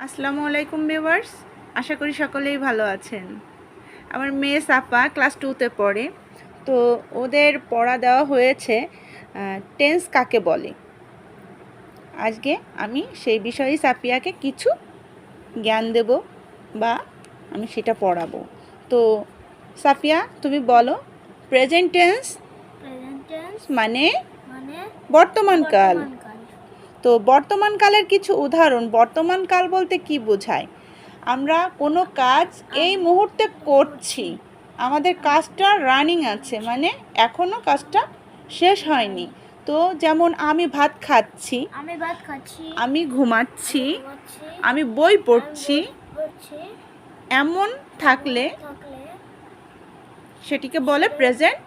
আসসালামু আলাইকুম ভিউয়ার্স, আশা করি সকলেই ভালো আছেন। আমার মেয়ে সাফা ক্লাস 2তে পড়ে। তো ওদের পড়া দেওয়া হয়েছে টেন্স কাকে বলে। আজকে আমি সেই বিষয়ে সাফিয়াকে কিছু জ্ঞান দেব বা আমি সেটা পড়াবো। তো সাফিয়া, তুমি বলো প্রেজেন্ট টেন্স মানে বর্তমানকাল। তো বর্তমানকালের কিছু উদাহরণ। বর্তমানকাল বলতে কি বোঝায়? আমরা কোনো কাজ এই মুহূর্তে করছি, আমাদের কাজটা রানিং আছে, মানে এখনও কাজটা শেষ হয়নি। তো যেমন আমি ভাত খাচ্ছি, আমি ঘুমাচ্ছি, আমি বই পড়ছি, এমন থাকলে সেটিকে বলে প্রেজেন্ট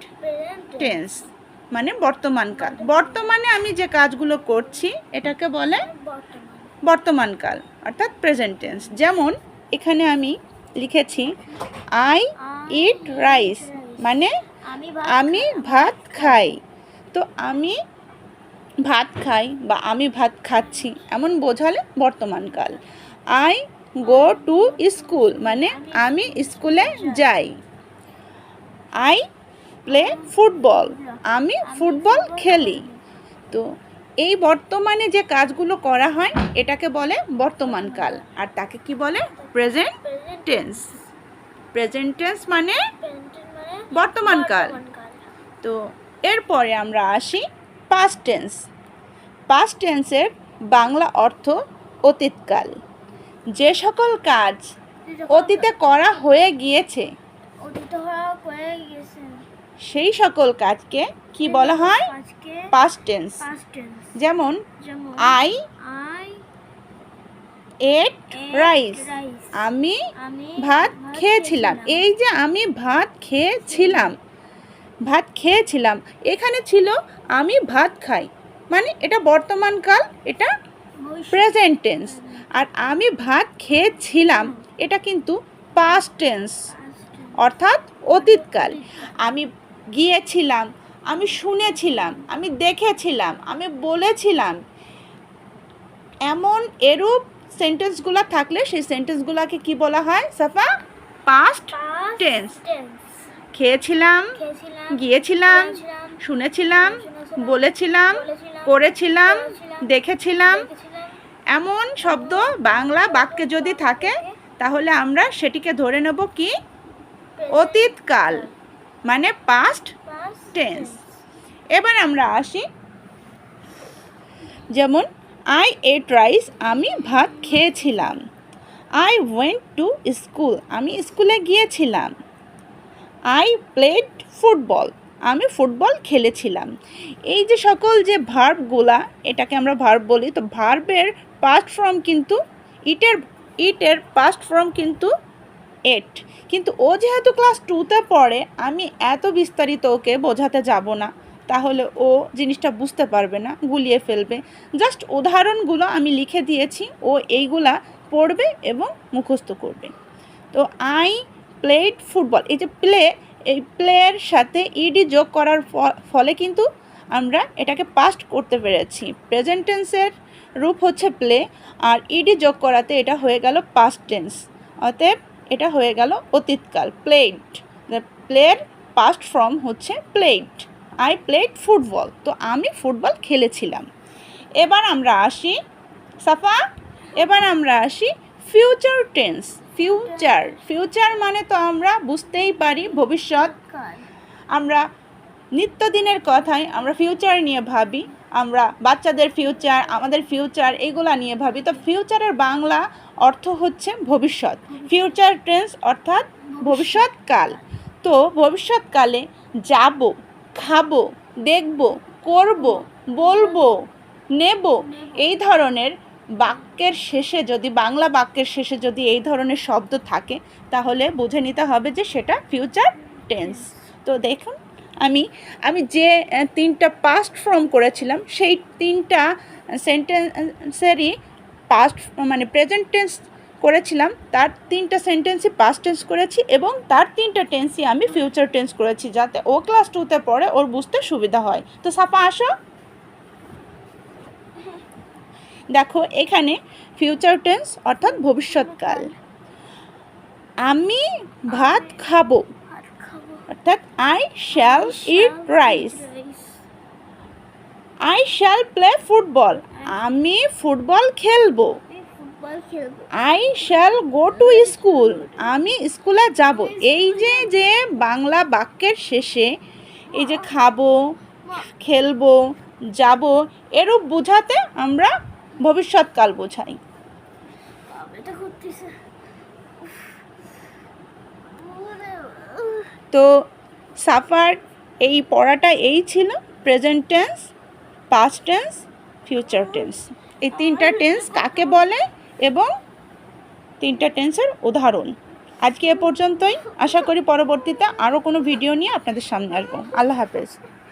টেন্স, মানে বর্তমানকাল। বর্তমানে আমি যে কাজগুলো করছি এটাকে বলে বর্তমানকাল, অর্থাৎ প্রেজেন্ট টেন্স। যেমন এখানে আমি লিখেছি আই ইট রাইস, মানে আমি ভাত খাই। তো আমি ভাত খাই বা আমি ভাত খাচ্ছি এমন বোঝালে বর্তমানকাল। আই গো টু স্কুল, মানে আমি স্কুলে যাই। আই প্লে ফুটবল, আমি ফুটবল খেলি। তো এই বর্তমানে যে কাজগুলো করা হয় এটাকে বলে বর্তমানকাল, আর তাকে কি বলে? Present tense. প্রেজেন্ট টেন্স মানে বর্তমানকাল। তো এরপরে আমরা আসি পাস্ট টেন্স। পাস্ট টেন্সের বাংলা অর্থ অতীতকাল। যে সকল কাজ অতীতে করা হয়ে গিয়েছে সেই সকল কাজকে কি বলা হয়? Past tense. যেমন আই এট রাইস, আমি ভাত খেয়েছিলাম। এই যে আমি ভাত খেয়েছিলাম, এখানে ছিল আমি ভাত খাই, মানে এটা বর্তমানকাল, এটা প্রেজেন্ট টেন্স। আর আমি ভাত খেয়েছিলাম এটা কিন্তু পাস্ট টেন্স, অর্থাৎ অতীতকাল। আমি গিয়েছিলাম, আমি শুনেছিলাম, আমি দেখেছিলাম, আমি বলেছিলাম, এমন এরূপ সেন্টেন্সগুলো থাকলে সেই সেন্টেন্সগুলোকে কি বলা হয় সাফা? Past tense. খেয়েছিলাম, গিয়েছিলাম, শুনেছিলাম, বলেছিলাম, করেছিলাম, দেখেছিলাম, এমন শব্দ বাংলা বাক্যে যদি থাকে তাহলে আমরা সেটিকে ধরে নেব কি? অতীতকাল, মানে পাস্ট টেন্স। এবার আমরা আসি, যেমন আই এট রাইস, আমি ভাত খেয়েছিলাম। আই ওয়েন্ট টু স্কুল, আমি স্কুলে গিয়েছিলাম। আই প্লেড ফুটবল, আমি ফুটবল খেলেছিলাম। এই যে সকল যে ভার্বগুলা, এটাকে আমরা ভার্ব বলি। তো ভার্বের পাস্ট ফর্ম কিন্তু ইটের পাস্ট ফর্ম কিন্তু এট। কিন্তু ও যেহেতু ক্লাস 2তে পড়ে, আমি এত বিস্তারিত ওকে বোঝাতে যাব না, তাহলে ও জিনিসটা বুঝতে পারবে না, গুলিয়ে ফেলবে। জাস্ট উদাহরণগুলো আমি লিখে দিয়েছি, ও এইগুলা পড়বে এবং মুখস্থ করবে। তো আই প্লেড ফুটবল, এই যে প্লে, এই প্লের সাথে ইডি যোগ করার ফলে কিন্তু আমরা এটাকে পাস্ট করতে পেরেছি। প্রেজেন্ট টেন্সের রূপ হচ্ছে প্লে, আর ইডি যোগ করাতে এটা হয়ে গেল পাস্ট টেন্স, অতএব এটা হয়ে গেল অতীতকাল। প্লেড, প্লের পাস্ট ফর্ম হচ্ছে প্লেড। আই প্লেড ফুটবল, তো আমি ফুটবল খেলেছিলাম। এবার আমরা আসি সাফা, এবার আমরা আসি ফিউচার টেন্স। ফিউচার মানে তো আমরা বুঝতেই পারি ভবিষ্যৎ। আমরা নিত্যদিনের কথায় আমরা ফিউচার নিয়ে ভাবি, আমরা বাচ্চাদের ফিউচার, আমাদের ফিউচার, এগুলা নিয়ে ভাবি। তো ফিউচারের বাংলা অর্থ হচ্ছে ভবিষ্যৎ। ফিউচার টেন্স অর্থাৎ ভবিষ্যৎকাল। তো ভবিষ্যৎকালে যাব, খাবো, দেখব, করব, বলবো, নেব, এই ধরনের বাক্যের শেষে যদি, বাংলা বাক্যের শেষে যদি এই ধরনের শব্দ থাকে তাহলে বুঝে নিতে হবে যে সেটা ফিউচার টেন্স। তো দেখুন, আমি যে 3টা পাস্ট ফর্ম করেছিলাম সেই 3টা সেন্টেন্সেরই পাস্ট মানে প্রেজেন্ট টেন্স করেছিলাম, তার 3টা সেন্টেন্সই পাস্ট টেন্স করেছি এবং তার 3টা টেন্সই আমি ফিউচার টেন্স করেছি, যাতে ও ক্লাস 2তে পড়ে ওর বুঝতে সুবিধা হয়। তো সাফা আসো। দেখো এখানে ফিউচার টেন্স অর্থাৎ ভবিষ্যৎকাল। আমি ভাত খাবো অর্থাৎ I shall eat rice. I shall play football, আমি ফুটবল খেলবো। I shall go to school, আমি স্কুলে যাব। এই যে বাংলা বাক্যের শেষে এই যে খাবো, খেলবো, যাব এরূপ বোঝাতে আমরা ভবিষ্যৎকাল বোঝাই। তো সাফার এই পড়াটা এই ছিল, present tense, past tense, future tense. এই তিনটা টেন্স কাকে বলে এবং তিনটা টেন্সের উদাহরণ। আজকে এ পর্যন্তই। আশা করি পরবর্তীতে আরও কোনো ভিডিও নিয়ে আপনাদের সামনে আসবো। আল্লাহ হাফেজ।